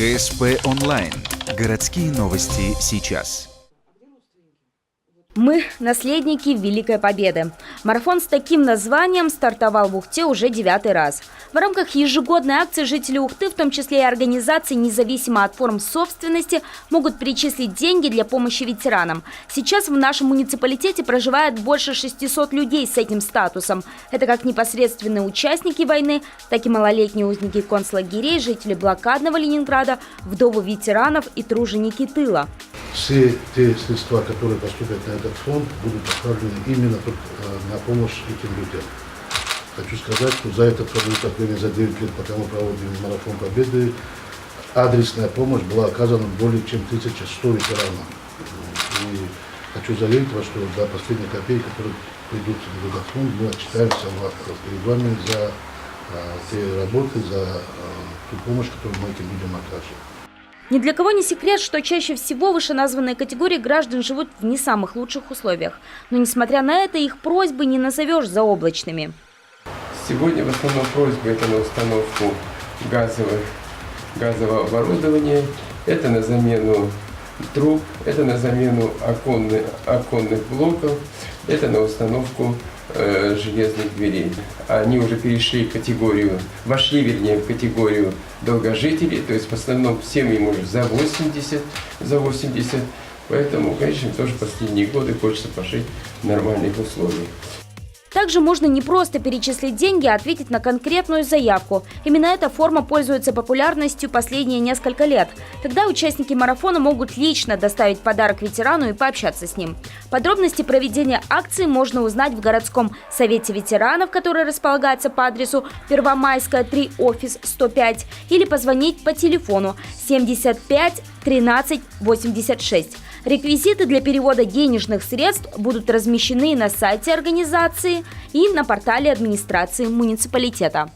ГСП онлайн. Городские новости сейчас. Мы – наследники Великой Победы. Марафон с таким названием стартовал в Ухте уже 9-й раз. В рамках ежегодной акции жители Ухты, в том числе и организации, независимо от форм собственности, могут перечислить деньги для помощи ветеранам. Сейчас в нашем муниципалитете проживает больше 600 людей с этим статусом. Это как непосредственные участники войны, так и малолетние узники концлагерей, жители блокадного Ленинграда, вдовы ветеранов и труженики тыла. Все те средства, которые поступят на этот фонд, будут направлены именно на помощь этим людям. Хочу сказать, что за этот промежуток времени, за 9 лет, пока мы проводим марафон Победы, адресная помощь была оказана более чем 1100 ветеранам. И хочу заверить вас, что до последней копейки, которые придут в этот фонд, мы отчитаемся перед вами за те работы, за ту помощь, которую мы этим людям окажем. Ни для кого не секрет, что чаще всего вышеназванные категории граждан живут в не самых лучших условиях. Но несмотря на это, их просьбы не назовешь заоблачными. Сегодня в основном просьбы это на установку газового оборудования, это на замену труб, это на замену оконных блоков, это на установку железных дверей. Они уже перешли в категорию, вошли в категорию долгожителей, то есть в основном всем им уже за 80, поэтому, конечно, тоже последние годы хочется пожить в нормальных условиях. Также можно не просто перечислить деньги, а ответить на конкретную заявку. Именно эта форма пользуется популярностью последние несколько лет. Тогда участники марафона могут лично доставить подарок ветерану и пообщаться с ним. Подробности проведения акции можно узнать в городском совете ветеранов, который располагается по адресу Первомайская, 3, офис 105, или позвонить по телефону 75 13 86. Реквизиты для перевода денежных средств будут размещены на сайте организации и на портале администрации муниципалитета.